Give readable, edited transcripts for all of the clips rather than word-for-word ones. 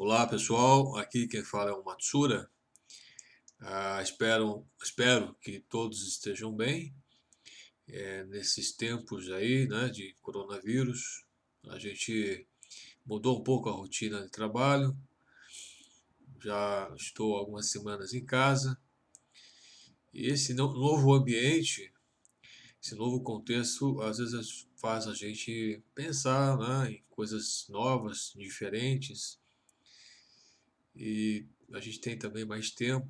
Olá pessoal, aqui quem fala é o Matsura. Espero que todos estejam bem nesses tempos aí, né, de coronavírus. A gente mudou um pouco a rotina de trabalho, já estou algumas semanas em casa e esse novo ambiente, esse novo contexto, às vezes faz a gente pensar, né, em coisas novas, diferentes, e a gente tem também mais tempo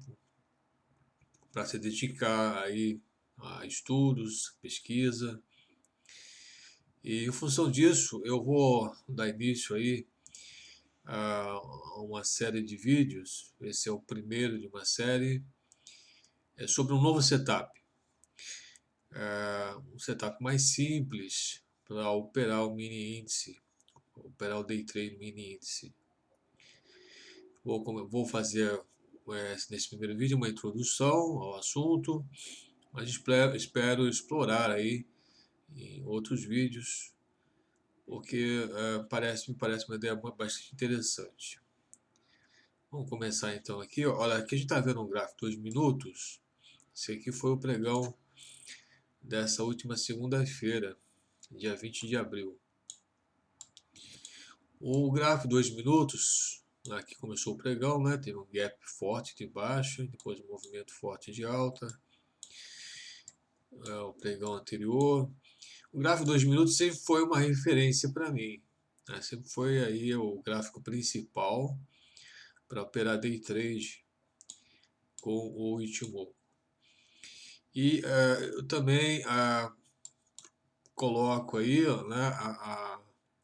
para se dedicar aí a estudos, pesquisa. E em função disso, eu vou dar início aí a uma série de vídeos. Esse é o primeiro de uma série sobre um novo setup. Um setup mais simples para operar o mini índice, operar o day trade mini índice. Vou fazer nesse primeiro vídeo uma introdução ao assunto, mas espero explorar aí em outros vídeos, porque me parece uma ideia bastante interessante. Vamos começar então aqui. Olha, aqui a gente está vendo um gráfico de 2 minutos. Esse aqui foi o pregão dessa última segunda-feira, dia 20 de abril. O gráfico de 2 minutos, aqui começou o pregão, né? Teve um gap forte de baixa, depois um movimento forte de alta. O pregão anterior. O gráfico de 2 minutos sempre foi uma referência para mim, né? Sempre foi aí o gráfico principal para operar day trade com o Ichimoku. E eu também coloco aí, né,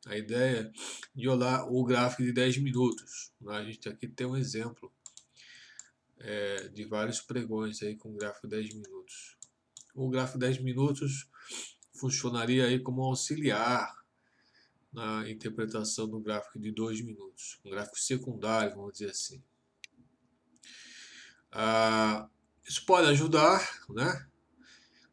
a ideia de olhar o gráfico de 10 minutos. A gente aqui tem um exemplo de vários pregões aí com gráfico de 10 minutos. O gráfico de 10 minutos funcionaria aí como auxiliar na interpretação do gráfico de 2 minutos, um gráfico secundário, vamos dizer assim. Isso pode ajudar, né?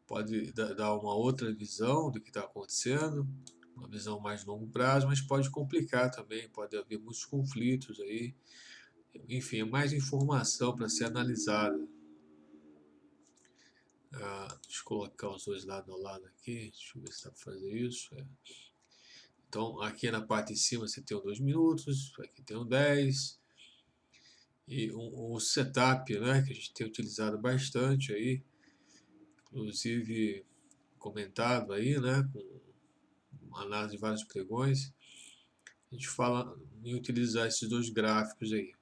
Pode dar uma outra visão do que está acontecendo, uma visão mais longo prazo, mas pode complicar também, pode haver muitos conflitos aí, enfim, é mais informação para ser analisada. Deixa eu colocar os dois lado a lado aqui, deixa eu ver se dá para fazer isso. Então, aqui na parte de cima você tem o 2 minutos, aqui tem o 10, e o setup, né, que a gente tem utilizado bastante aí, inclusive comentado aí, né, com uma análise de vários pregões, a gente fala em utilizar esses dois gráficos aí.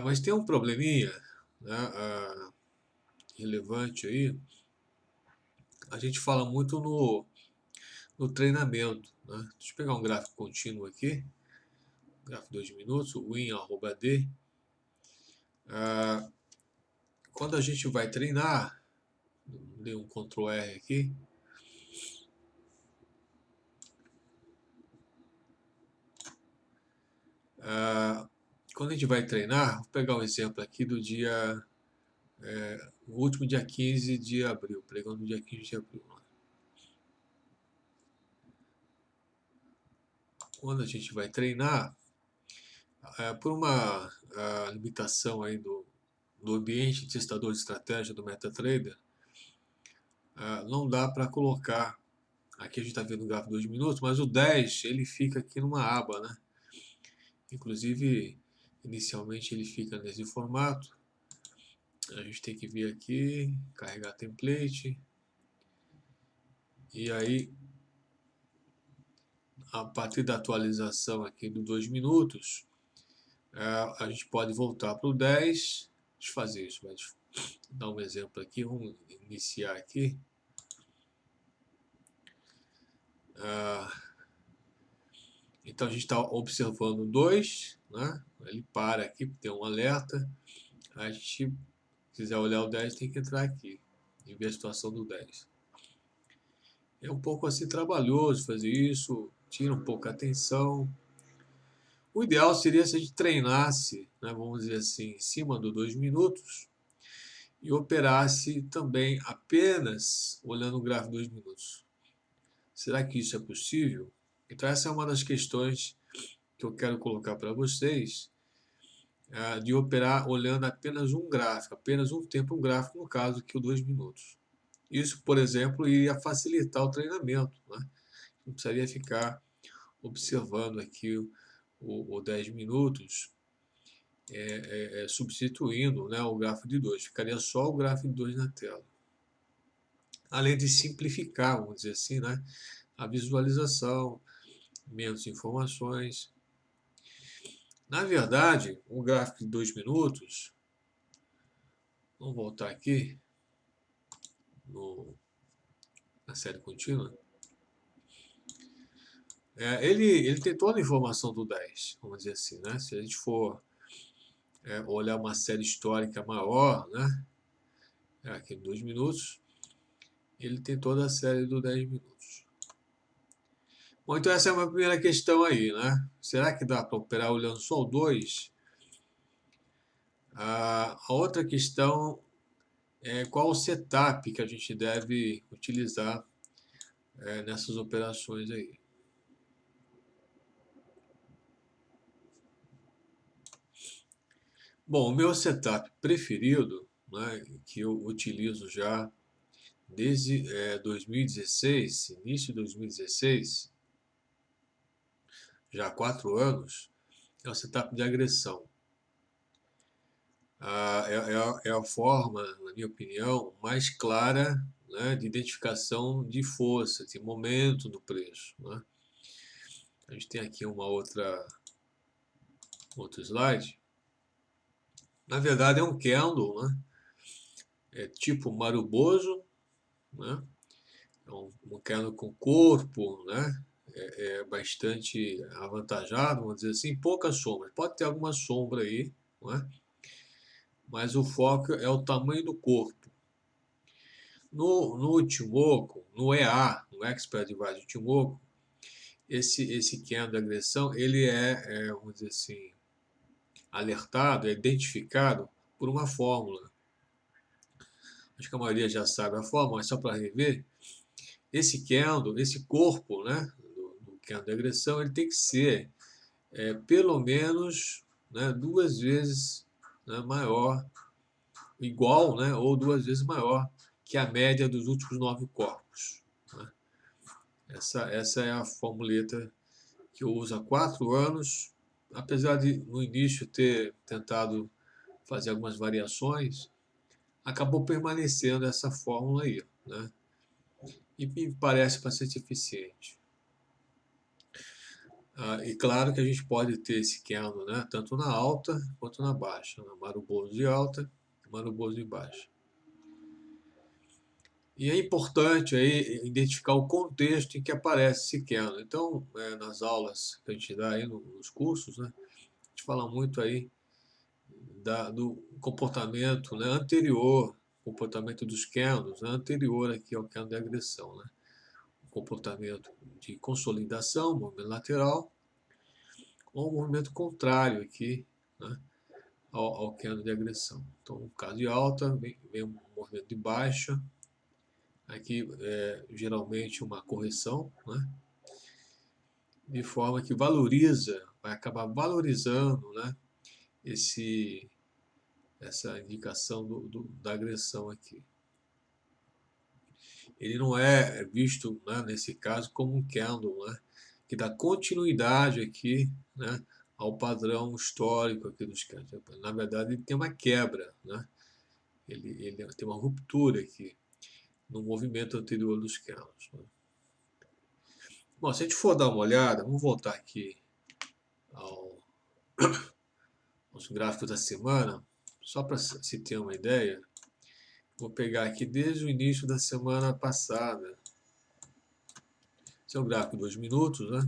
Mas tem um probleminha, né, relevante aí. A gente fala muito no treinamento, né? Deixa eu pegar um gráfico contínuo aqui, gráfico de 2 minutos, win@d. Quando a gente vai treinar, dei um Ctrl R aqui. Quando a gente vai treinar, vou pegar um exemplo aqui do dia, o último dia 15 de abril, pregando no dia 15 de abril. Quando a gente vai treinar, por uma limitação aí do ambiente testador de estratégia do MetaTrader, não dá para colocar, aqui a gente está vendo o gráfico de 2 minutos, mas o 10 ele fica aqui numa aba, né? Inclusive, inicialmente ele fica nesse formato. A gente tem que vir aqui, carregar template, e aí, a partir da atualização aqui do 2 minutos, a gente pode voltar para o 10, deixa eu fazer isso, vai dar um exemplo aqui, vamos iniciar aqui. Então a gente está observando o 2, né? Ele para aqui, tem um alerta. A gente quiser olhar o 10, tem que entrar aqui e ver a situação do 10. É um pouco assim trabalhoso fazer isso, tira um pouco a atenção. O ideal seria se a gente treinasse, né, vamos dizer assim, em cima do 2 minutos e operasse também apenas olhando o gráfico de 2 minutos. Será que isso é possível? Então essa é uma das questões que eu quero colocar para vocês de operar olhando apenas um gráfico, apenas um tempo gráfico, no caso aqui o 2 minutos. Isso, por exemplo, iria facilitar o treinamento, né? Não precisaria ficar observando aqui o 10 minutos, substituindo, né, o gráfico de 2. Ficaria só o gráfico de 2 na tela. Além de simplificar, vamos dizer assim, né, a visualização, menos informações. Na verdade, o gráfico de 2 minutos, vamos voltar aqui na série contínua. Ele tem toda a informação do 10, vamos dizer assim, né? Se a gente for olhar uma série histórica maior, né? Aqui em 2 minutos, ele tem toda a série do 10 minutos. Bom, então essa é uma primeira questão aí, né? Será que dá para operar olhando só o 2? A outra questão é qual o setup que a gente deve utilizar nessas operações aí. Bom, o meu setup preferido, né, que eu utilizo já desde 2016, início de 2016, já há 4 anos, é o setup de agressão. É a forma, na minha opinião, mais clara, né, de identificação de força, de momento do preço, né? A gente tem aqui outro slide. Na verdade é um candle, né? É tipo Maruboso, né? É um candle com corpo, né? É bastante avantajado, vamos dizer assim, pouca sombra. Pode ter alguma sombra aí, né? Mas o foco é o tamanho do corpo. No Ichimoku, no EA, no Expert Advice Ichimoku, esse candle de agressão, ele vamos dizer assim, alertado, é identificado por uma fórmula. Acho que a maioria já sabe a fórmula, mas só para rever, esse candle, esse corpo, né, do candle de agressão, ele tem que ser pelo menos, né, 2 vezes, né, maior, igual, né, ou 2 vezes maior que a média dos últimos 9 corpos. Né? Essa é a formuleta que eu uso há 4 anos, apesar de no início ter tentado fazer algumas variações, acabou permanecendo essa fórmula aí, né? E me parece bastante eficiente. E claro que a gente pode ter esse candle, né, tanto na alta quanto na baixa, na Maruboso de alta e Maruboso de baixa. E é importante aí identificar o contexto em que aparece esse candle. Então, nas aulas que a gente dá aí nos cursos, né, a gente fala muito aí do comportamento, né, anterior, comportamento dos candles, né, anterior aqui ao candle de agressão, né, o comportamento de consolidação, movimento lateral, ou um movimento contrário aqui, né, ao candle de agressão. Então, no caso de alta, vem um movimento de baixa, aqui geralmente uma correção, né, de forma que vai acabar valorizando, né, essa indicação da agressão aqui. Ele não é visto, né, nesse caso, como um candle, né, que dá continuidade aqui, né, ao padrão histórico aqui dos candles. Na verdade, ele tem uma quebra, né? Ele tem uma ruptura aqui no movimento anterior dos candles. Né? Bom, se a gente for dar uma olhada, vamos voltar aqui aos gráficos da semana, só para se ter uma ideia. Vou pegar aqui desde o início da semana passada. Esse é o gráfico de 2 minutos, né?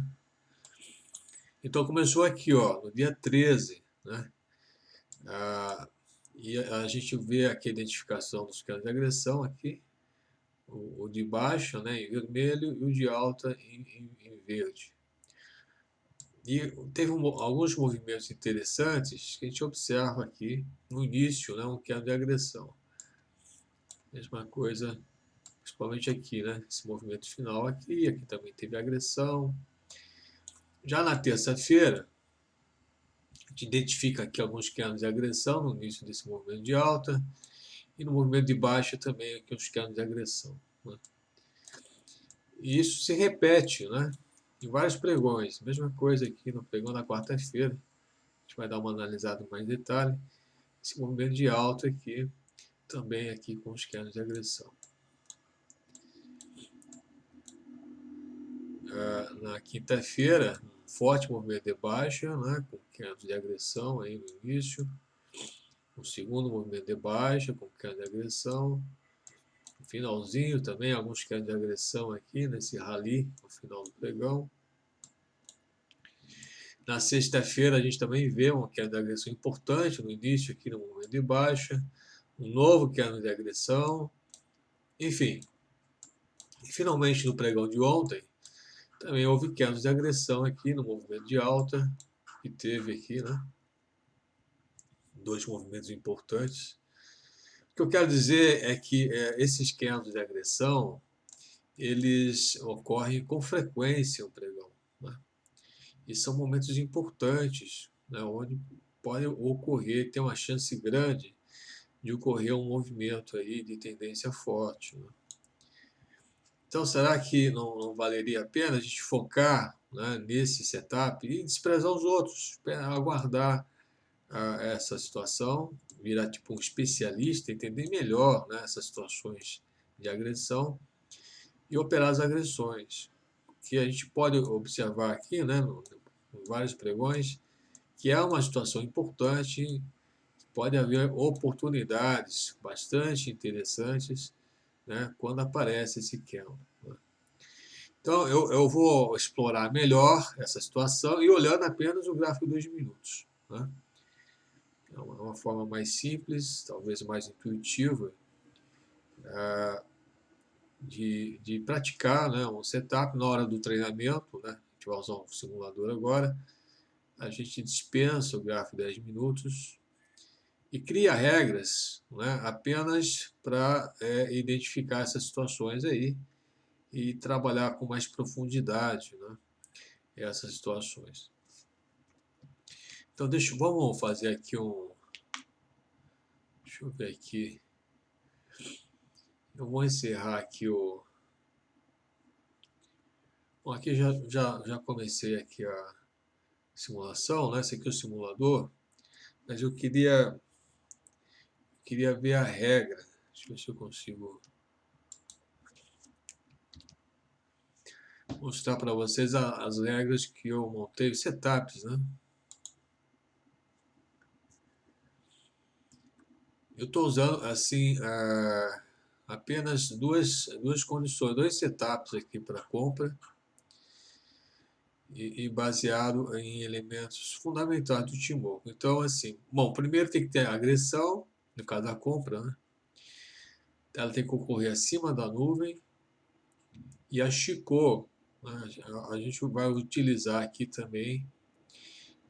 Então começou aqui, ó, no dia 13, né? E a gente vê aqui a identificação dos canais de agressão aqui, o de baixo, né, em vermelho, e o de alta em verde. E teve alguns movimentos interessantes que a gente observa aqui no início, né, um canal de agressão. Mesma coisa, principalmente aqui, né, esse movimento final aqui também teve agressão. Já na terça-feira, gente identifica aqui alguns candles de agressão no início desse movimento de alta e no movimento de baixa também aqui os candles de agressão, né? E isso se repete, né, em vários pregões. Mesma coisa aqui no pregão da quarta-feira. A gente vai dar uma analisada em mais detalhe. Esse movimento de alta aqui, também aqui com os candles de agressão. Na quinta-feira, um forte movimento de baixa, né, com candles de agressão aí no início. Um segundo movimento de baixa, com candle de agressão. No finalzinho também, alguns candles de agressão aqui, nesse rally, no final do pregão. Na sexta-feira, a gente também vê uma queda de agressão importante no início, aqui no movimento de baixa. Um novo candle de agressão. Enfim. E finalmente, no pregão de ontem, também houve candles de agressão aqui no movimento de alta, que teve aqui, né? Dois movimentos importantes. O que eu quero dizer é que esses candles de agressão, eles ocorrem com frequência no pregão, né? E são momentos importantes, né, onde pode ocorrer, tem uma chance grande de ocorrer um movimento aí de tendência forte, né? Então, será que não valeria a pena a gente focar, né, nesse setup e desprezar os outros, aguardar essa situação, virar tipo um especialista, entender melhor, né, essas situações de agressão e operar as agressões? Que a gente pode observar aqui, né, em vários pregões, que é uma situação importante, pode haver oportunidades bastante interessantes, né, quando aparece esse candle, né? Então, eu vou explorar melhor essa situação e olhando apenas o gráfico de 2 minutos, né? É uma forma mais simples, talvez mais intuitiva, de praticar, né, um setup na hora do treinamento, né? A gente vai usar um simulador agora. A gente dispensa o gráfico de 10 minutos e cria regras, né, apenas para identificar essas situações aí e trabalhar com mais profundidade, né, essas situações. Então, vamos fazer aqui deixa eu ver aqui. Eu vou encerrar aqui Bom, aqui já comecei aqui a simulação, né? Esse aqui é o simulador, mas eu queria ver a regra. Deixa eu ver se eu consigo mostrar para vocês as regras que eu montei, setups, né? Eu estou usando assim apenas duas condições, dois setups aqui para compra e baseado em elementos fundamentais do Timoco. Então, assim, bom, primeiro tem que ter a agressão, no caso da compra, né? Ela tem que ocorrer acima da nuvem e a Chico, né? A gente vai utilizar aqui também,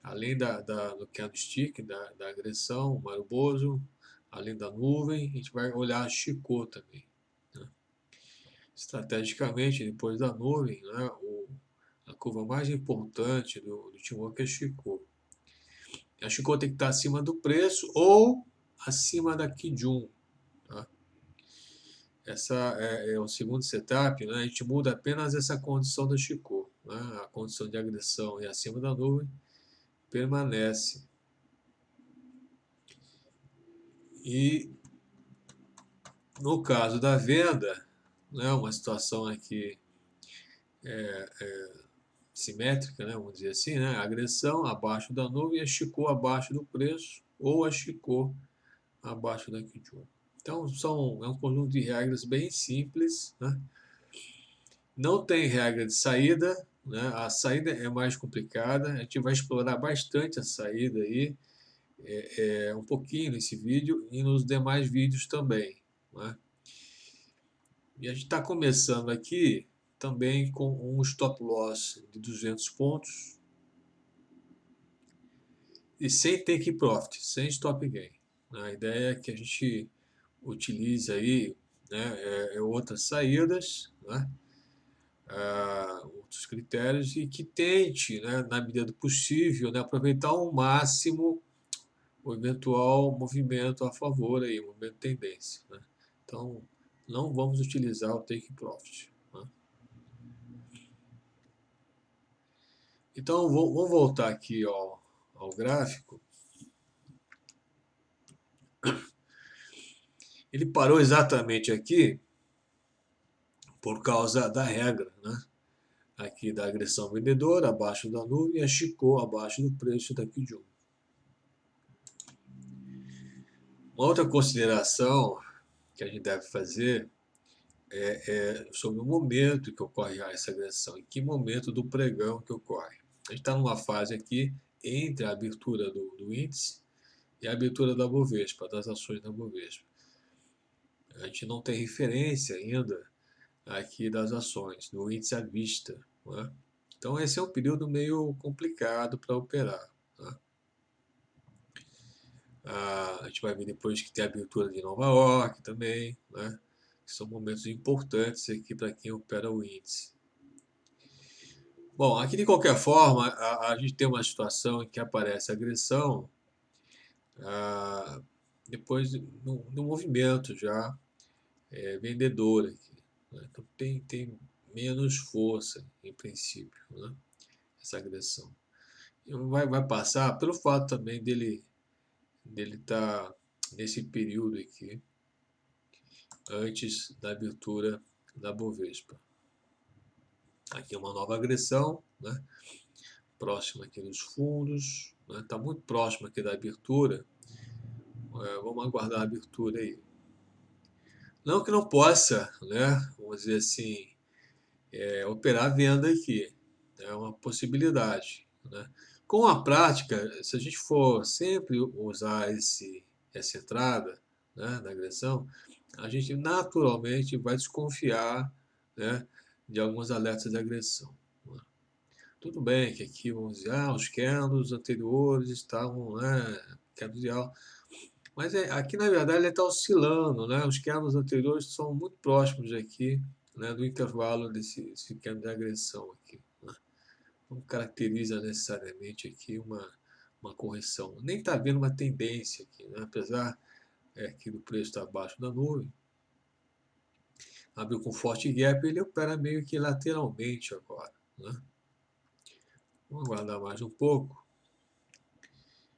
além do candlestick, da agressão, o Maruboso, além da nuvem, a gente vai olhar a Chico também, né? Estrategicamente, depois da nuvem, né, a curva mais importante do Timoco é a Chico. A Chico tem que estar acima do preço ou acima da Kijun, tá? Essa é o segundo setup, né? A gente muda apenas essa condição da Chico, né? A condição de agressão e acima da nuvem permanece. E no caso da venda, né, uma situação aqui simétrica, né, vamos dizer assim, né, a agressão abaixo da nuvem e a Chico abaixo do preço ou a Chico abaixo da Kijun. Então é um conjunto de regras bem simples, né? Não tem regra de saída, né? A saída é mais complicada. A gente vai explorar bastante a saída aí, um pouquinho nesse vídeo e nos demais vídeos também, né? E a gente está começando aqui também com um stop loss de 200 pontos e sem take profit, sem stop gain. A ideia é que a gente utilize aí, né, outras saídas, né? outros critérios e que tente, né, na medida do possível, né, aproveitar ao máximo o eventual movimento a favor, aí, o movimento de tendência. Né? Então, não vamos utilizar o take profit. Né? Então, vamos voltar aqui ao gráfico. Ele parou exatamente aqui por causa da regra, né? Aqui da agressão vendedora, abaixo da nuvem, e a Chico abaixo do preço da Kijun. Uma outra consideração que a gente deve fazer é sobre o momento que ocorre essa agressão, em que momento do pregão que ocorre. A gente está numa fase aqui entre a abertura do índice e a abertura da Bovespa, das ações da Bovespa. A gente não tem referência ainda aqui das ações, do índice à vista. Né? Então esse é um período meio complicado para operar. Né? A gente vai ver depois que tem a abertura de Nova York também, né? Que são momentos importantes aqui para quem opera o índice. Bom, aqui de qualquer forma, a gente tem uma situação em que aparece agressão depois do movimento já vendedor aqui. Né? Então tem menos força, em princípio, né? Essa agressão. E vai passar pelo fato também dele estar nesse período aqui, antes da abertura da Bovespa. Aqui é uma nova agressão, né? Próxima aqui dos fundos, está muito próximo aqui da abertura. Vamos aguardar a abertura aí. Não que não possa, né? Vamos dizer assim, operar a venda aqui. É uma possibilidade. Né? Com a prática, se a gente for sempre usar essa entrada, né, da agressão, a gente naturalmente vai desconfiar, né, de alguns alertas de agressão. Né? Tudo bem que aqui vamos dizer, os candles anteriores estavam, né, candles de alta, mas aqui na verdade ele está oscilando, né? Os candles anteriores são muito próximos aqui, né, do intervalo desse candle de agressão aqui. Né? Não caracteriza necessariamente aqui uma correção. Nem está havendo uma tendência aqui, né? Apesar que do preço está abaixo da nuvem. Abriu com forte gap, ele opera meio que lateralmente agora. Né? Vamos aguardar mais um pouco.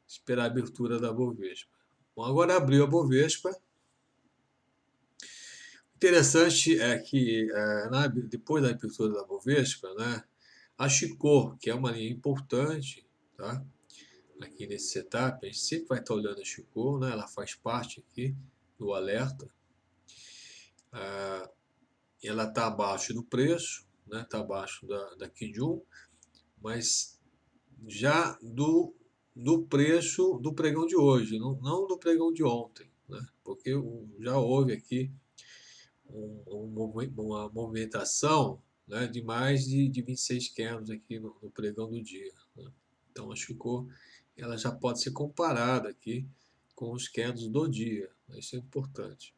Esperar a abertura da Bovespa. Bom, agora abriu a Bovespa. Interessante é que depois da abertura da Bovespa, né, a Chico, que é uma linha importante, tá? Aqui nesse setup, a gente sempre vai estar olhando a Chico, né? Ela faz parte aqui do alerta. Ela está abaixo do preço, né? Está abaixo da Kijun, mas já do preço do pregão de hoje, não do pregão de ontem, né? Porque já houve aqui uma movimentação, né, de mais de 26 candles aqui no pregão do dia. Né? Então, acho que ela já pode ser comparada aqui com os candles do dia. Isso é importante.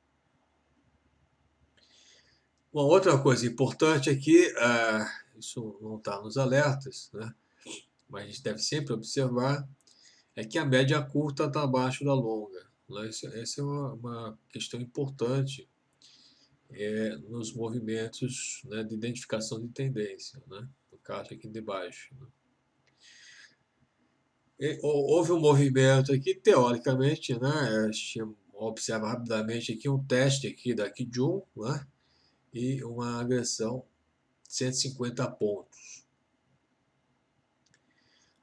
Uma outra coisa importante aqui, isso não está nos alertas, né, mas a gente deve sempre observar, é que a média curta está abaixo da longa. Né? Essa é uma questão importante nos movimentos, né, de identificação de tendência, né, no caso aqui de baixo. Né. Houve um movimento aqui, teoricamente, né, observa rapidamente aqui um teste aqui da Kijun, né, e uma agressão de 150 pontos.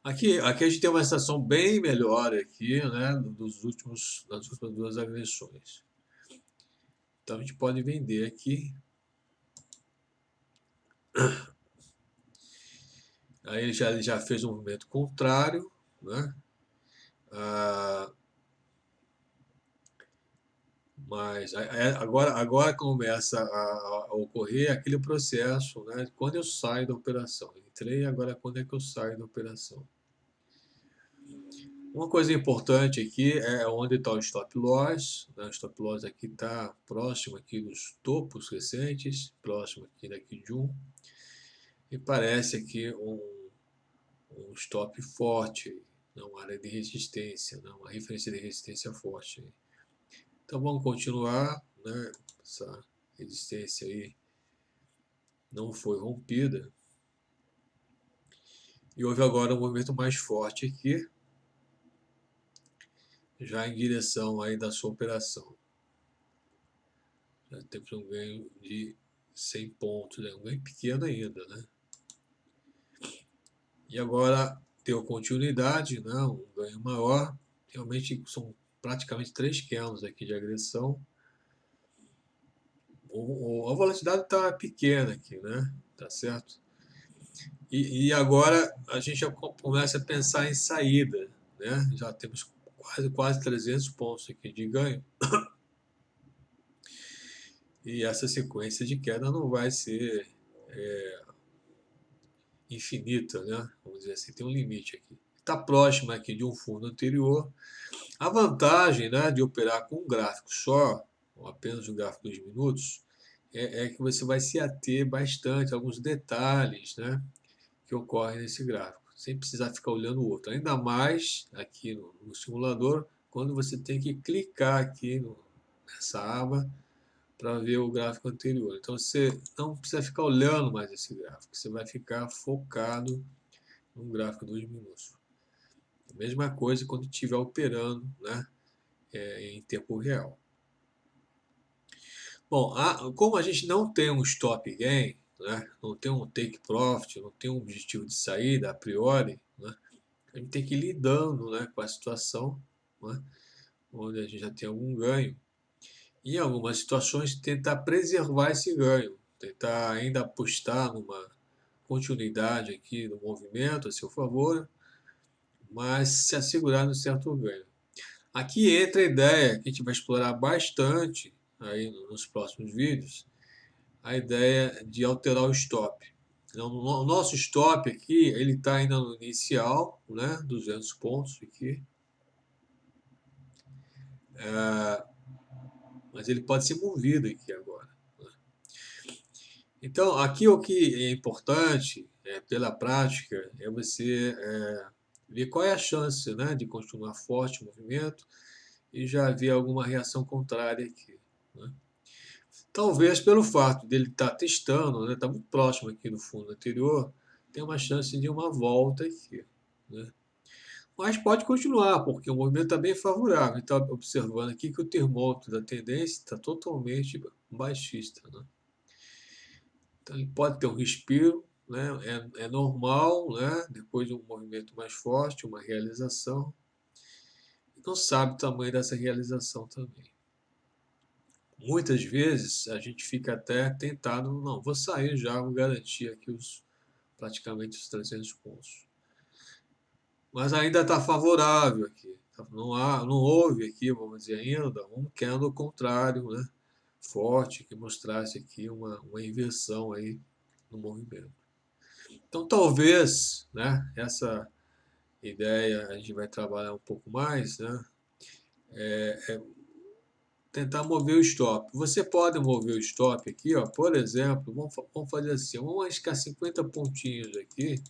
Aqui a gente tem uma situação bem melhor aqui, né, das últimas duas agressões. Então a gente pode vender aqui. Aí ele já fez um movimento contrário, né? Mas agora começa a ocorrer aquele processo, né? Quando eu saio da operação. Entrei, agora quando é que eu saio da operação? Uma coisa importante aqui é onde está o stop loss. Né? O stop loss aqui está próximo aqui dos topos recentes, próximo aqui daqui de um. E parece aqui um stop forte, né, uma área de resistência, né, uma referência de resistência forte. Então vamos continuar, né, essa resistência aí não foi rompida. E houve agora um movimento mais forte aqui, já em direção aí da sua operação. Já temos um ganho de 100 pontos, né? Um ganho pequeno ainda, né? E agora deu continuidade, né? Um ganho maior. Realmente são praticamente 3 candles aqui de agressão. A volatilidade está pequena aqui, né? Tá certo? E agora a gente já começa a pensar em saída, né? Já temos quase 300 pontos aqui de ganho. E essa sequência de queda não vai ser infinita, né? Vamos dizer assim, tem um limite aqui. Está próximo aqui de um fundo anterior. A vantagem, né, de operar com um gráfico só, ou apenas um gráfico de 2 minutos, é que você vai se ater bastante a alguns detalhes, né, que ocorrem nesse gráfico, sem precisar ficar olhando o outro. Ainda mais aqui no simulador, quando você tem que clicar aqui nessa aba para ver o gráfico anterior. Então você não precisa ficar olhando mais esse gráfico, você vai ficar focado no gráfico de 2 minutos. A mesma coisa quando estiver operando, né, em tempo real. Bom, como a gente não tem um stop gain, né, não tem um take profit, não tem um objetivo de saída a priori, né, a gente tem que ir lidando, né, com a situação, né, onde a gente já tem algum ganho. E em algumas situações tentar preservar esse ganho, tentar ainda apostar numa continuidade aqui do movimento a seu favor, mas se assegurar no certo ganho. Aqui entra a ideia que a gente vai explorar bastante aí nos próximos vídeos, a ideia de alterar o stop. Então, o nosso stop aqui, ele está ainda no inicial, né, 200 pontos aqui, mas ele pode ser movido aqui agora. Então, aqui o que é importante, pela prática, é você ver qual é a chance, né, de continuar forte o movimento e já ver alguma reação contrária aqui, né? Talvez pelo fato dele estar testando, né, está muito próximo aqui do fundo anterior, tem uma chance de uma volta aqui, né? Mas pode continuar, porque o movimento está bem favorável. Está observando aqui que o termômetro da tendência está totalmente baixista, né? Então ele pode ter um respiro, né? É normal, né? Depois de um movimento mais forte, uma realização. Não sabe o tamanho dessa realização também. Muitas vezes a gente fica até tentado, não, vou sair já, vou garantir aqui praticamente os 300 pontos. Mas ainda está favorável aqui. Não houve aqui, vamos dizer ainda, um candle contrário, né? Forte, que mostrasse aqui uma inversão aí no movimento. Então talvez, né, essa ideia a gente vai trabalhar um pouco mais, né? Tentar mover o stop. Você pode mover o stop aqui, ó, por exemplo, vamos fazer assim, vamos arriscar 50 pontinhos aqui,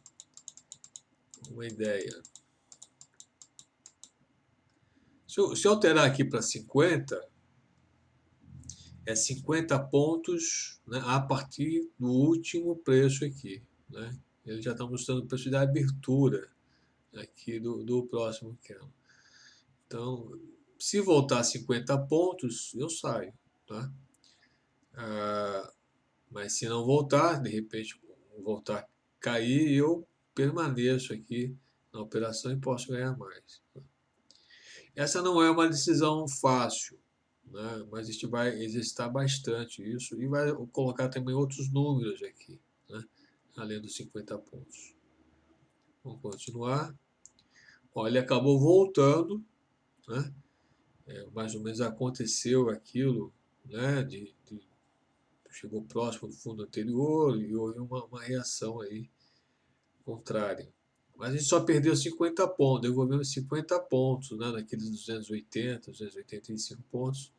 uma ideia. Se eu alterar aqui para 50, é 50 pontos, né, a partir do último preço aqui, né? Ele já está mostrando o preço da abertura aqui do próximo candle. Então, se voltar a 50 pontos, eu saio, tá? Mas se não voltar, de repente voltar a cair, eu permaneço aqui na operação e posso ganhar mais. Essa não é uma decisão fácil, né? Mas a gente vai exercitar bastante isso e vai colocar também outros números aqui, né? Além dos 50 pontos. Vamos continuar. Olha, ele acabou voltando, né? Mais ou menos aconteceu aquilo, né? Chegou próximo do fundo anterior e houve uma reação aí contrária. Mas a gente só perdeu 50 pontos, devolvemos 50 pontos, né, naqueles 280, 285 pontos.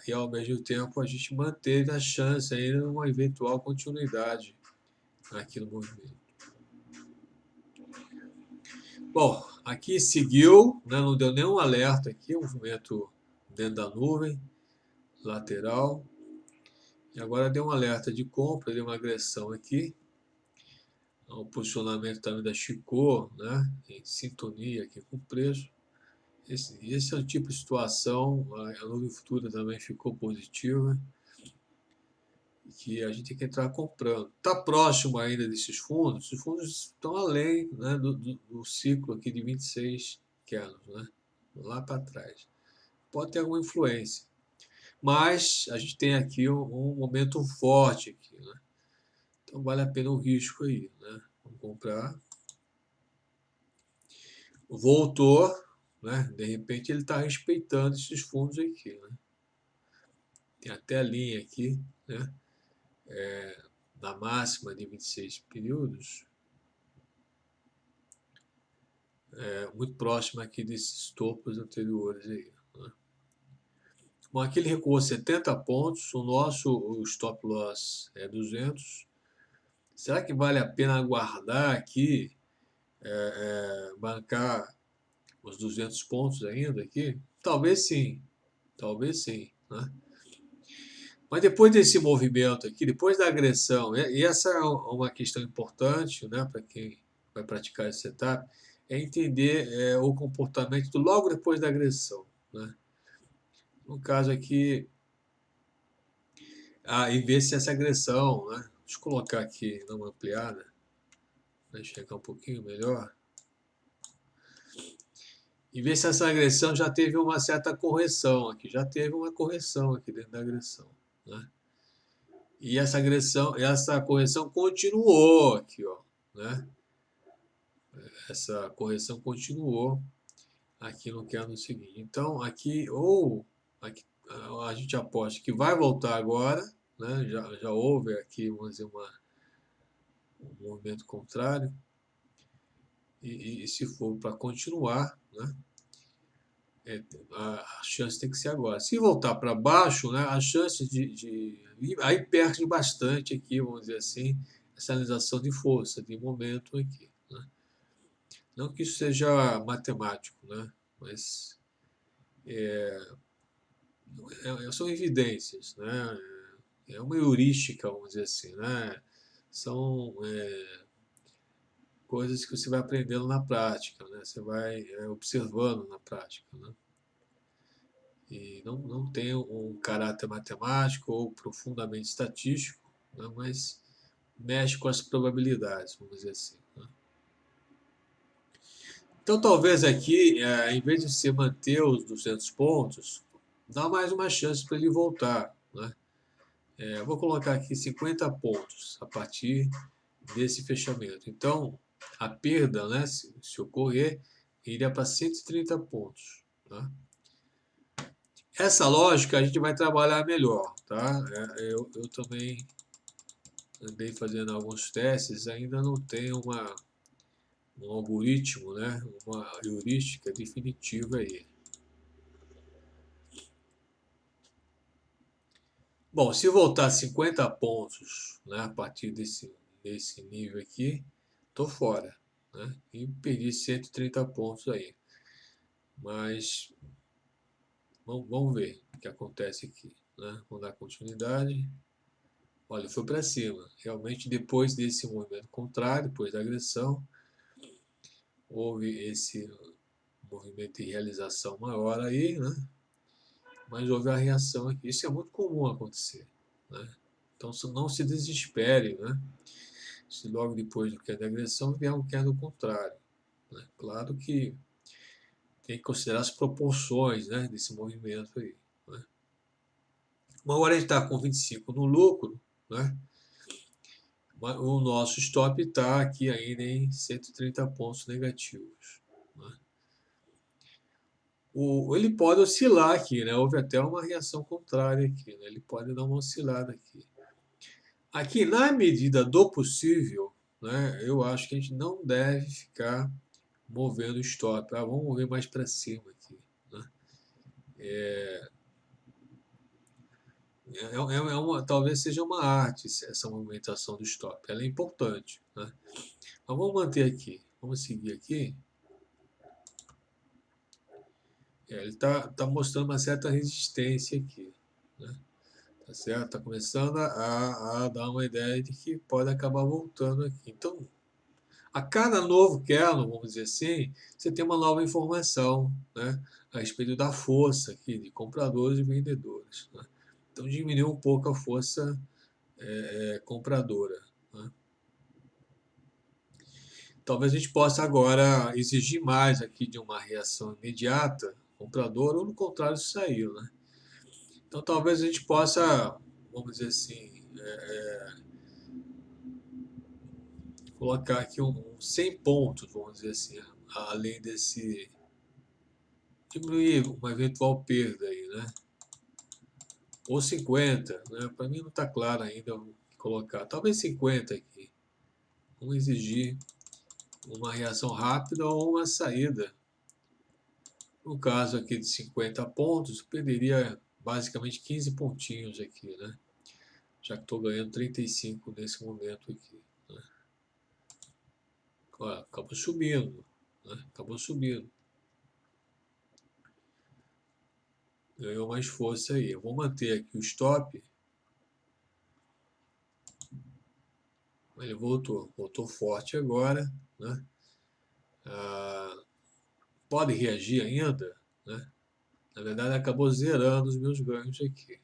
E ao mesmo tempo a gente manteve a chance ainda de uma eventual continuidade aqui no movimento. Bom, aqui seguiu, né, não deu nenhum alerta aqui, um movimento dentro da nuvem, lateral. E agora deu um alerta de compra, deu uma agressão aqui. O posicionamento também da Chico, né, em sintonia aqui com o preço. Esse é o tipo de situação, a nuvem futura também ficou positiva, que a gente tem que entrar comprando. Está próximo ainda desses fundos, os fundos estão além, né, do ciclo aqui de 26 candles, né, lá para trás. Pode ter alguma influência, mas a gente tem aqui um momento forte aqui, né? Então vale a pena o risco aí, né? Vamos comprar. Voltou, né? De repente ele está respeitando esses fundos aqui, né? Tem até a linha aqui, né? Na máxima de 26 períodos, muito próximo aqui desses topos anteriores aí, né? Bom, aqui ele recuou 70 pontos, o stop loss é 200. Será que vale a pena aguardar aqui, bancar os 200 pontos ainda aqui? Talvez sim, né? Mas depois desse movimento aqui, depois da agressão, e essa é uma questão importante, né, para quem vai praticar esse setup, é entender o comportamento logo depois da agressão, né? No caso aqui, e ver se essa agressão, né? Deixa eu colocar aqui, dar uma ampliada, para enxergar um pouquinho melhor. E ver se essa agressão já teve uma certa correção aqui, já teve uma correção aqui dentro da agressão, né? E essa correção continuou aqui, ó, né? Essa correção continuou aqui no candle seguinte. Então, aqui a gente aposta que vai voltar agora, né? Já houve aqui, vamos dizer, um movimento contrário. E se for para continuar, né? A chance tem que ser agora. Se voltar para baixo, né, a chance aí perde bastante aqui, vamos dizer assim, essa realização de força, de momento aqui, né? Não que isso seja matemático, né, mas são evidências, né? É uma heurística, vamos dizer assim, né? São coisas que você vai aprendendo na prática, né? Você vai observando na prática, né? E não tem um caráter matemático ou profundamente estatístico, né, mas mexe com as probabilidades, vamos dizer assim, né? Então, talvez aqui, em vez de você manter os 200 pontos, dá mais uma chance para ele voltar, né? Vou colocar aqui 50 pontos a partir desse fechamento. Então, a perda, né, se ocorrer, iria para 130 pontos, tá? Essa lógica a gente vai trabalhar melhor, tá? Eu também andei fazendo alguns testes, ainda não tenho um algoritmo, né? Uma heurística definitiva aí. Bom, se voltar 50 pontos, né, a partir desse nível aqui, tô fora, né? E perdi 130 pontos aí. Mas vamos ver o que acontece aqui, né? Vamos dar continuidade. Olha, foi para cima. Realmente, depois desse movimento contrário, depois da agressão, houve esse movimento de realização maior aí, né? Mas houve a reação aqui. Isso é muito comum acontecer, né? Então, não se desespere, né? Se logo depois do queda de agressão vier um queda contrário, né? Claro que tem que considerar as proporções, né, desse movimento aí, né? Mas agora a gente está com 25 no lucro, né? O nosso stop está aqui ainda em 130 pontos negativos, né? Ele pode oscilar aqui, né? Houve até uma reação contrária aqui, né? Ele pode dar uma oscilada aqui. Aqui, na medida do possível, né? Eu acho que a gente não deve ficar movendo o stop. Vamos mover mais para cima aqui, né? talvez seja uma arte essa movimentação do stop. Ela é importante, né? Mas vamos manter aqui. Vamos seguir aqui. Ele tá mostrando uma certa resistência aqui, né? Tá certo? Está começando a dar uma ideia de que pode acabar voltando aqui. Então, a cada novo kernel, vamos dizer assim, você tem uma nova informação, né, a respeito da força aqui de compradores e vendedores, né? Então, diminuiu um pouco a força compradora, né? Talvez a gente possa agora exigir mais aqui de uma reação imediata, compradora, ou no contrário, saiu, né? Então, talvez a gente possa, vamos dizer assim, colocar aqui um 100 pontos, vamos dizer assim, além desse, diminuir uma eventual perda aí, né? Ou 50, né? Para mim não está claro ainda o que colocar. Talvez 50 aqui. Vamos exigir uma reação rápida ou uma saída. No caso aqui de 50 pontos, eu perderia basicamente 15 pontinhos aqui, né? Já que estou ganhando 35 nesse momento aqui, né? Ó, acabou subindo, né? Acabou subindo. Ganhou mais força aí. Eu vou manter aqui o stop. Ele voltou forte agora, né? Pode reagir ainda, né? Na verdade, acabou zerando os meus ganhos aqui.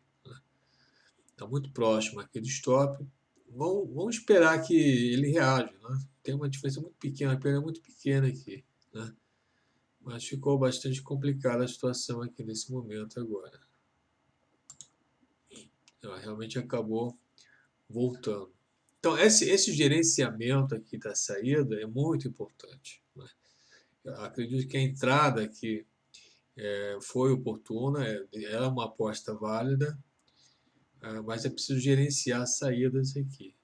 Está muito próximo aqui do stop. Vamos esperar que ele reaja, né? Tem uma diferença muito pequena, a perda é muito pequena aqui, né? Mas ficou bastante complicada a situação aqui nesse momento agora. Ela realmente acabou voltando. Então, esse gerenciamento aqui da saída é muito importante, né? Eu acredito que a entrada aqui foi oportuna, é uma aposta válida, mas é preciso gerenciar as saídas aqui.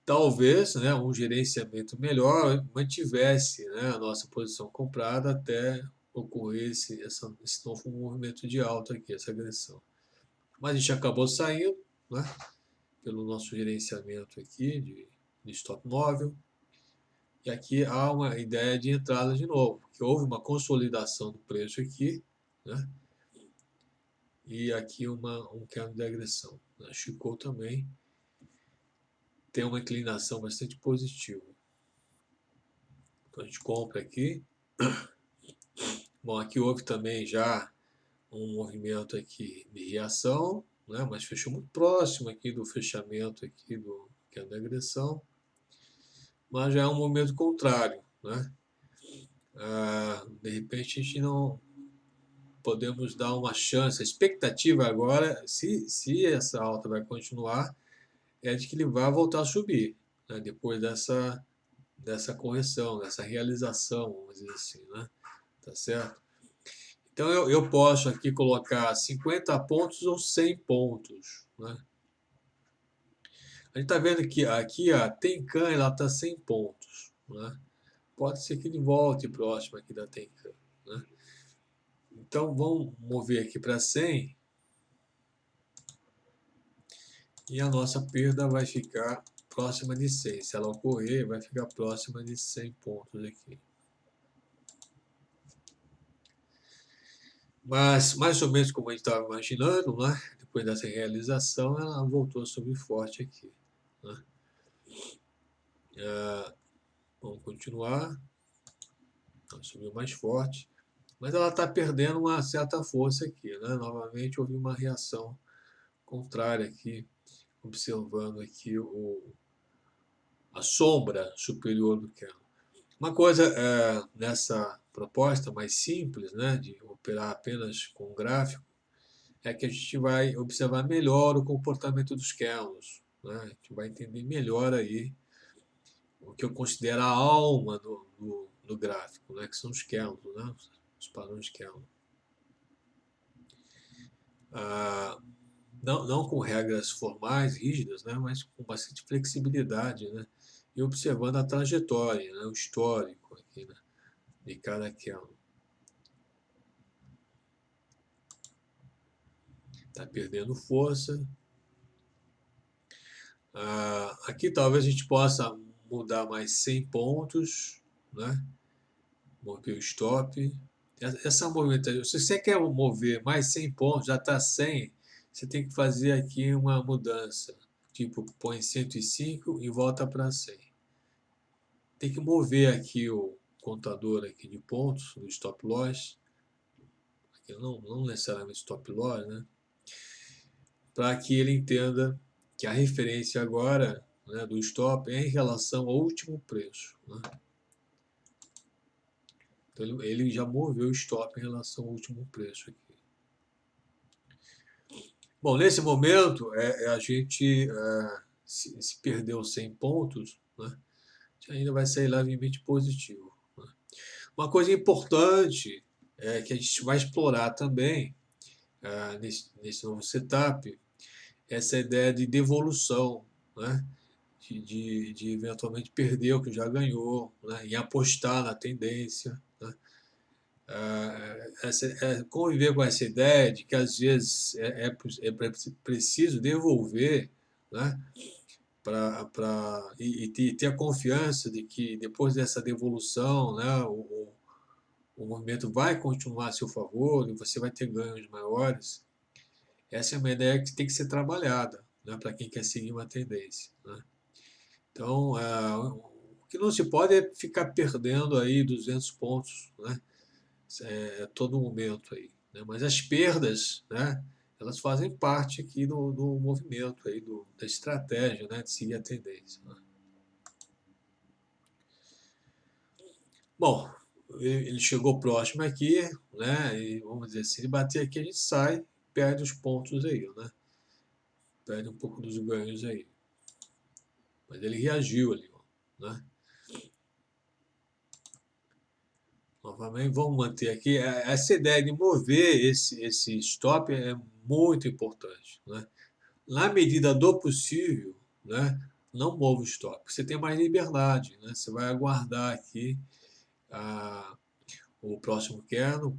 Talvez, né, um gerenciamento melhor mantivesse, né, a nossa posição comprada até ocorrer esse novo movimento de alta aqui, essa agressão. Mas a gente acabou saindo, né, pelo nosso gerenciamento aqui de stop móvel. E aqui há uma ideia de entrada de novo, que houve uma consolidação do preço aqui, né? E aqui um candle de agressão. A Chikou também tem uma inclinação bastante positiva. Então a gente compra aqui. Bom, aqui houve também já um movimento aqui de reação, né? Mas fechou muito próximo aqui do fechamento aqui do candle de agressão. Mas já é um movimento contrário, né? De repente a gente não podemos dar uma chance. A expectativa agora, se essa alta vai continuar, é de que ele vai voltar a subir, né? Depois dessa correção, dessa realização, vamos dizer assim, né? Tá certo? Então eu posso aqui colocar 50 pontos ou 100 pontos, né? A gente está vendo que aqui a Tenkan ela está 100 pontos, né? Pode ser que ele volte próximo aqui da Tenkan, né? Então vamos mover aqui para 100 e a nossa perda vai ficar próxima de 100. Se ela ocorrer, vai ficar próxima de 100 pontos aqui. Mas, mais ou menos como a gente estava imaginando, né? Depois dessa realização, ela voltou a subir forte aqui, né? Vamos continuar. Ela subiu mais forte. Mas ela está perdendo uma certa força aqui, né? Novamente houve uma reação contrária aqui, observando aqui a sombra superior do candle. Uma coisa nessa proposta mais simples, né, de operar apenas com gráfico, é que a gente vai observar melhor o comportamento dos candles, né? A gente vai entender melhor aí o que eu considero a alma do gráfico, né, que são os candles, né, os padrões candle. Não com regras formais, rígidas, né, mas com bastante flexibilidade, né, e observando a trajetória, né, o histórico aqui, né, de cada candle. está perdendo força. Aqui talvez a gente possa mudar mais 100 pontos, né? Mover o stop. Essa movimentação, se você quer mover mais 100 pontos, já está 100, você tem que fazer aqui uma mudança. Tipo, põe 105 e volta para 100. Tem que mover aqui o contador aqui de pontos, do stop loss. Aqui não necessariamente stop loss, né? Para que ele entenda que a referência agora, né, do stop é em relação ao último preço, né? Então ele já moveu o stop em relação ao último preço aqui. Bom, nesse momento, a gente, se perdeu 100 pontos, né, a gente ainda vai sair levemente positivo, né. Uma coisa importante que a gente vai explorar também nesse novo setup, essa ideia de devolução, né, de eventualmente perder o que já ganhou, né, e apostar na tendência, né. Conviver com essa ideia de que às vezes é preciso devolver, né, e ter a confiança de que depois dessa devolução, né, o movimento vai continuar a seu favor e você vai ter ganhos maiores. Essa é uma ideia que tem que ser trabalhada, né, para quem quer seguir uma tendência, né. Então, o que não se pode é ficar perdendo aí 200 pontos, né, todo momento aí, né? Mas as perdas, né, elas fazem parte aqui do movimento aí, da estratégia, né, de seguir a tendência, né? Bom, ele chegou próximo aqui, né, e vamos dizer, se ele bater aqui, a gente sai, perde os pontos aí, né, perde um pouco dos ganhos aí. Mas ele reagiu ali, né. Novamente, vamos manter aqui. Essa ideia de mover esse stop é muito importante, né? Na medida do possível, né, não mova o stop. Você tem mais liberdade, né? Você vai aguardar aqui o próximo kernel,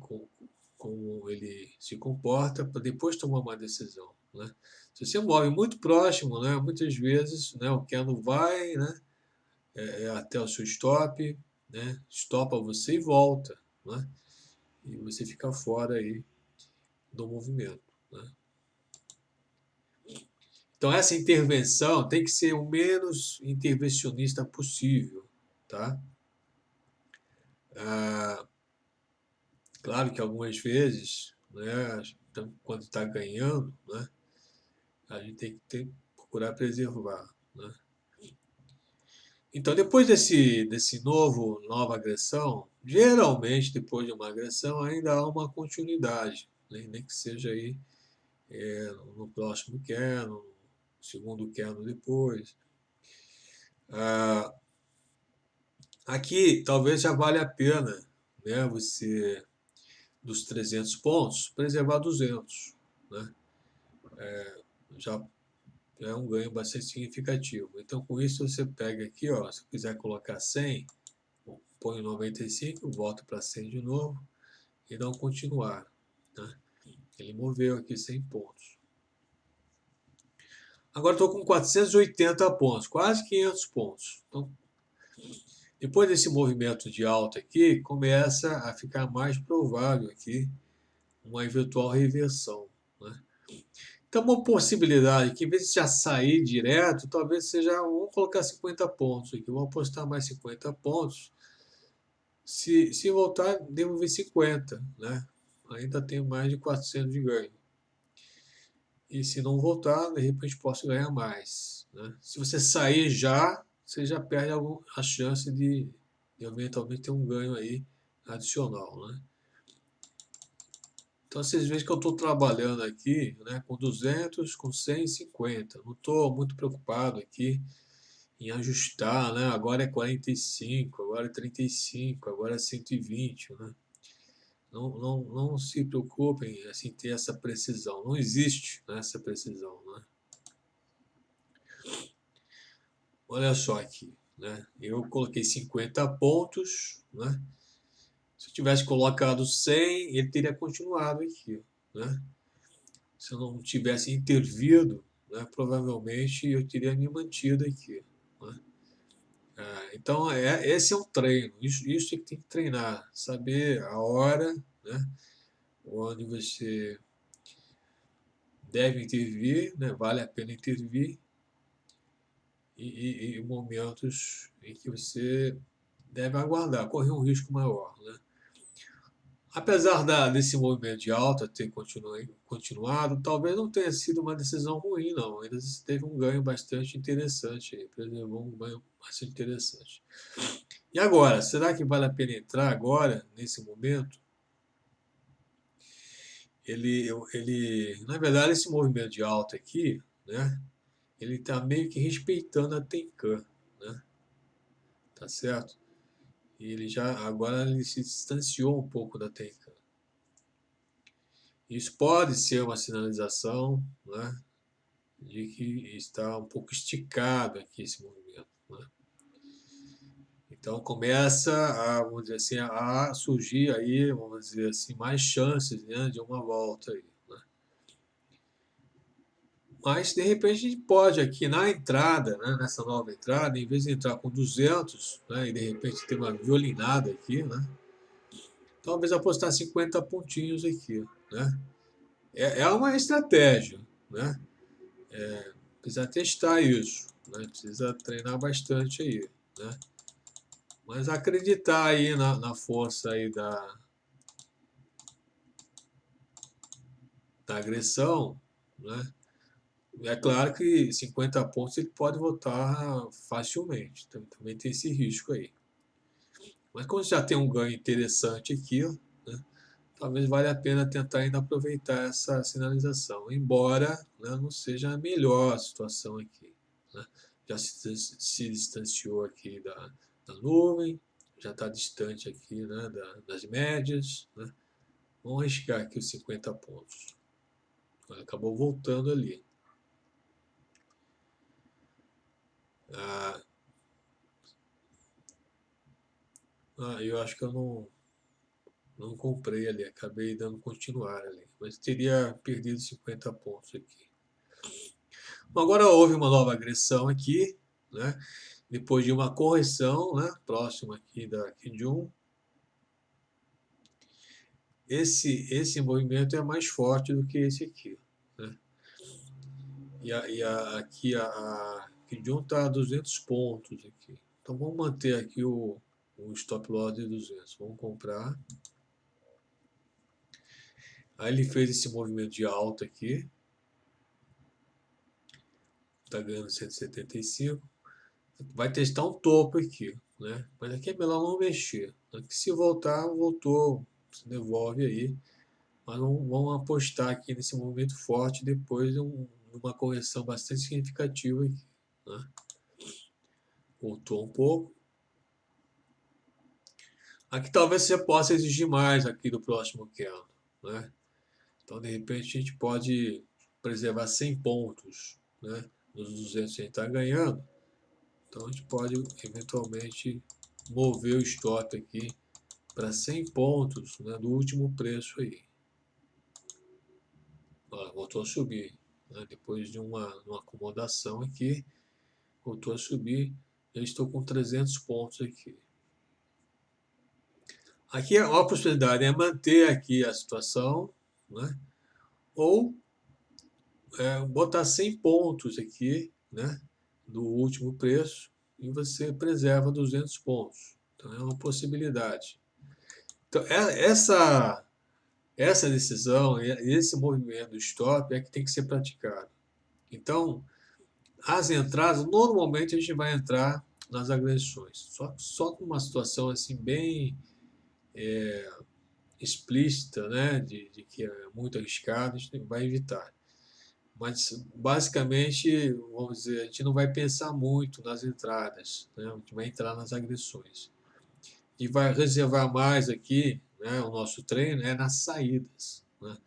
como ele se comporta, para depois tomar uma decisão, né? Se você move muito próximo, né, muitas vezes, né, o kernel vai, né, até o seu stop, né, estopa você e volta, né? E você fica fora aí do movimento, né? Então essa intervenção tem que ser o menos intervencionista possível, tá? Claro que algumas vezes, né, quando está ganhando, né, a gente tem que procurar preservar, né? Então depois desse nova agressão, geralmente depois de uma agressão ainda há uma continuidade, né? Nem que seja aí no próximo kernel, no segundo kernel depois. Aqui talvez já valha a pena, né, você, dos 300 pontos, preservar 200, né? Já é um ganho bastante significativo. Então, com isso, você pega aqui, ó, se quiser colocar 100, põe 95, volta para 100 de novo e dá um continuar, né? Ele moveu aqui 100 pontos. Agora estou com 480 pontos, quase 500 pontos. Então, depois desse movimento de alta aqui, começa a ficar mais provável aqui uma eventual reversão, né? Então, uma possibilidade que, em vez de já sair direto, talvez seja, vamos colocar 50 pontos aqui, vamos apostar mais 50 pontos. Se voltar, devo ver 50, né? Ainda tenho mais de 400 de ganho. E se não voltar, de repente posso ganhar mais, né? Se você sair já, você já perde a chance de eventualmente ter um ganho aí adicional, né? Então vocês veem que eu estou trabalhando aqui, né, com 200, com 150. Não estou muito preocupado aqui em ajustar, né? Agora é 45, agora é 35, agora é 120, né? Não se preocupem assim ter essa precisão. Não existe, né, essa precisão, né? Olha só aqui, né? Eu coloquei 50 pontos, né? Se eu tivesse colocado 100, ele teria continuado aqui, né? se eu não tivesse intervido, né, provavelmente eu teria me mantido aqui, né? Então, esse é um treino, isso é que tem que treinar, saber a hora, né, onde você deve intervir, né, vale a pena intervir, e momentos em que você deve aguardar, correr um risco maior, né? Apesar desse movimento de alta ter continuado, talvez não tenha sido uma decisão ruim, não. Ainda teve um ganho bastante interessante, aí, preservou um ganho bastante interessante. E agora, será que vale a pena entrar agora, nesse momento? Na verdade, esse movimento de alta aqui, né, ele está meio que respeitando a Tenkan, né? Tá certo? E agora ele se distanciou um pouco da Tenkan. Isso pode ser uma sinalização, né, de que está um pouco esticado aqui esse movimento, né? Então começa a, vamos dizer assim, a surgir aí, vamos dizer assim, mais chances, né, de uma volta aí, né? Mas de repente a gente pode aqui na entrada, né, nessa nova entrada, em vez de entrar com 200, né, e de repente ter uma violinada aqui, né, talvez apostar 50 pontinhos aqui, né? É uma estratégia, né? Precisa testar isso, né? Precisa treinar bastante aí, né? Mas acreditar aí na força aí da agressão, né? É claro que 50 pontos ele pode voltar facilmente, também tem esse risco aí. Mas quando já tem um ganho interessante aqui, né, talvez valha a pena tentar ainda aproveitar essa sinalização, embora, né, não seja a melhor situação aqui, né? Já se distanciou aqui da nuvem, já está distante aqui, né, das médias, né? Vamos arriscar aqui os 50 pontos. Acabou voltando ali. Ah, eu acho que eu não comprei ali, acabei dando continuar ali, mas teria perdido 50 pontos aqui. Bom, agora houve uma nova agressão aqui, né? Depois de uma correção, né? Próxima aqui da Kijun. Esse movimento é mais forte do que esse aqui, né? Aqui a Kijun está a 200 pontos aqui. Então vamos manter aqui o stop loss de 200. Vamos comprar. Aí ele fez esse movimento de alta aqui. Está ganhando 175. Vai testar um topo aqui, né? Mas aqui é melhor não mexer. Aqui se voltar, voltou, se devolve aí. Mas vamos apostar aqui nesse movimento forte depois de uma correção bastante significativa aqui, né? Voltou um pouco. Aqui talvez você possa exigir mais aqui do próximo candle, né? Então de repente a gente pode preservar 100 pontos, né? Nos 200 que a gente está ganhando. Então a gente pode eventualmente mover o stop aqui para 100 pontos, né, do último preço aí. Ó, voltou a subir, né, depois de uma acomodação aqui, voltou a subir. Eu estou com 300 pontos aqui. Aqui a possibilidade é manter aqui a situação, né, ou botar 100 pontos aqui, né, do último preço, e você preserva 200 pontos. Então é uma possibilidade. Então, essa decisão, esse movimento do stop é que tem que ser praticado. Então, as entradas, normalmente a gente vai entrar nas agressões. Só numa situação assim bem explícita, né, de que é muito arriscado, a gente vai evitar. Mas, basicamente, vamos dizer, a gente não vai pensar muito nas entradas, né, a gente vai entrar nas agressões. E vai reservar mais aqui, né, o nosso treino é nas saídas, né?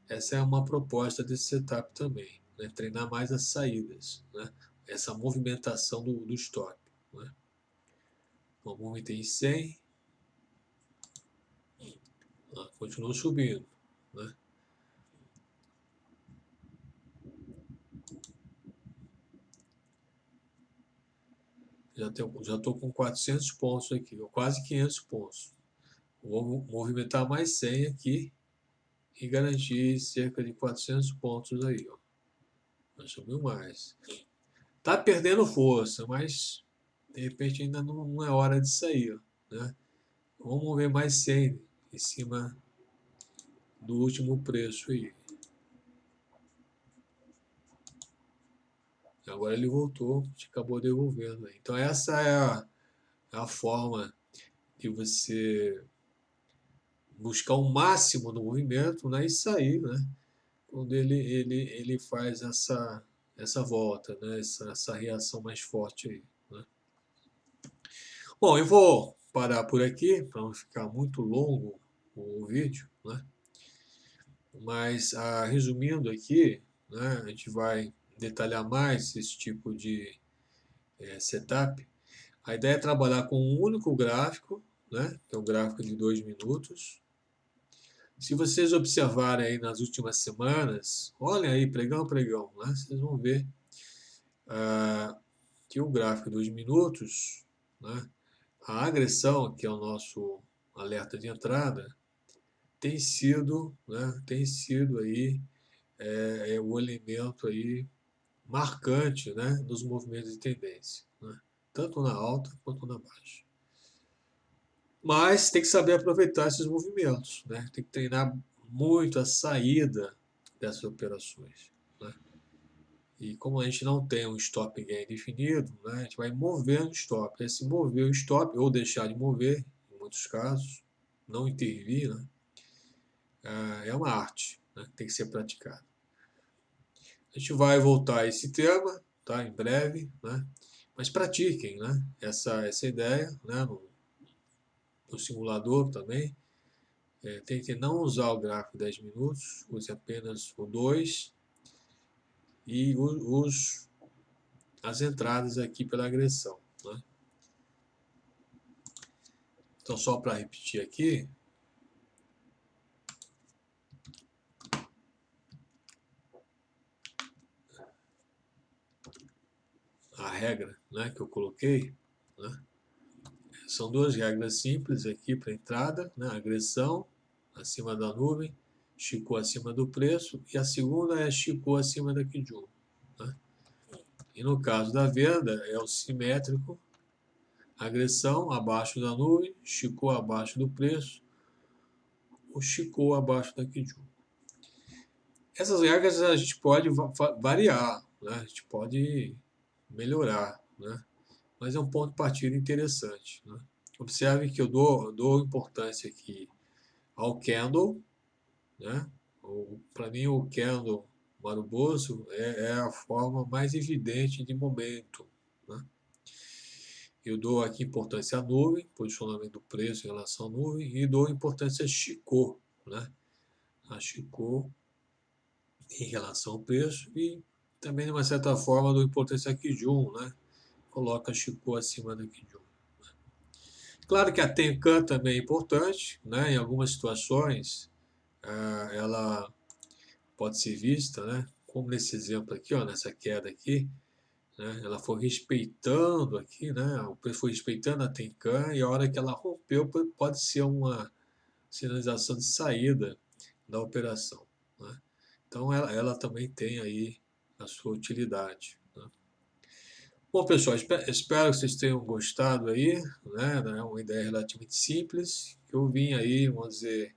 Essa é uma proposta desse setup também, né? Treinar mais as saídas, né? Essa movimentação do stop, né? Então, movimentei em 100, continua subindo, né? Já estou com 400 pontos aqui, quase 500 pontos. Vou movimentar mais 100 aqui e garantir cerca de 400 pontos aí, ó. Mas subiu mais. Tá perdendo força, mas de repente ainda não é hora de sair, ó, né? Vamos mover mais 100 em cima do último preço aí. Agora ele voltou, acabou devolvendo. Então essa é a forma de você buscar o máximo no movimento, né, e sair, né, quando ele faz essa volta, né, essa reação mais forte aí, né. Bom, eu vou parar por aqui para não ficar muito longo o vídeo, né, mas resumindo aqui, né, a gente vai detalhar mais esse tipo de setup. A ideia é trabalhar com um único gráfico, né, que é o gráfico de 2 minutos. Se vocês observarem aí nas últimas semanas, olhem aí, pregão, pregão, né, vocês vão ver que o gráfico de 2 minutos, né, a agressão, que é o nosso alerta de entrada, tem sido aí o elemento aí marcante, né, dos movimentos de tendência, né, tanto na alta quanto na baixa. Mas tem que saber aproveitar esses movimentos, né? Tem que treinar muito a saída dessas operações, né? E como a gente não tem um stop gain definido, né, a gente vai movendo o stop. Se mover o stop ou deixar de mover, em muitos casos, não intervir, né, é uma arte, né, tem que ser praticada. A gente vai voltar a esse tema, tá, em breve, né? Mas pratiquem, né, essa ideia, né, no simulador também. Tente não usar o gráfico 10 minutos, use apenas o 2 e as entradas aqui pela agressão, né? Então, só para repetir aqui, a regra, né, que eu coloquei, né, são duas regras simples aqui para entrada, né, agressão acima da nuvem, Chico acima do preço, e a segunda é Chico acima da Kijun, né? E no caso da venda é o simétrico, agressão abaixo da nuvem, Chico abaixo do preço, o Chico abaixo da Kijun. Essas regras a gente pode variar, né? A gente pode melhorar, né? Mas é um ponto de partida interessante, né? Observe que eu dou importância aqui ao candle, né? Para mim, o candle maruboso é a forma mais evidente de momento, né? Eu dou aqui importância à nuvem, posicionamento do preço em relação à nuvem, e dou importância a Chico, né? A Chico em relação ao preço e também, de uma certa forma, dou importância a Kijun, né? Coloca Chico acima da Kijun. Claro que a Tenkan também é importante, né? Em algumas situações, ela pode ser vista, né? Como nesse exemplo aqui, ó, nessa queda aqui, né? Ela foi respeitando aqui, né? O preço foi respeitando a Tenkan e a hora que ela rompeu pode ser uma sinalização de saída da operação, né? Então ela também tem aí a sua utilidade, né? Bom, pessoal, espero que vocês tenham gostado aí, né? É uma ideia relativamente simples que eu vim aí, vamos dizer,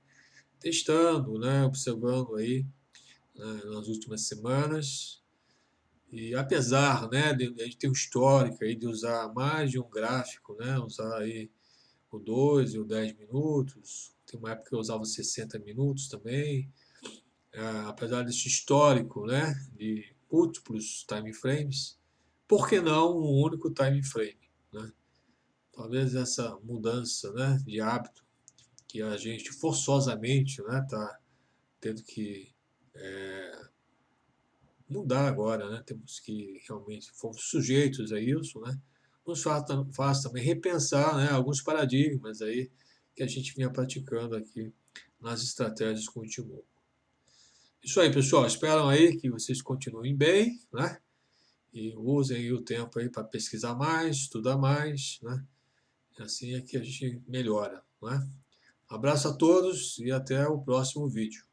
testando, né? Observando aí, né, nas últimas semanas. E apesar, né, de a gente ter um histórico aí de usar mais de um gráfico, né? Usar aí o 2 e o 10 minutos. Tem uma época que eu usava 60 minutos também. Apesar desse histórico, né, de múltiplos time frames, por que não um único time frame, né? Talvez essa mudança, né, de hábito que a gente forçosamente, né, tá tendo que mudar agora, né? Temos que realmente fomos sujeitos a isso, né? Nos faz também repensar, né, alguns paradigmas aí que a gente vinha praticando aqui nas estratégias com o Timoco. Isso aí, pessoal. Espero aí que vocês continuem bem, né? E usem aí o tempo aí para pesquisar mais, estudar mais, né? Assim é que a gente melhora, não é? Abraço a todos e até o próximo vídeo.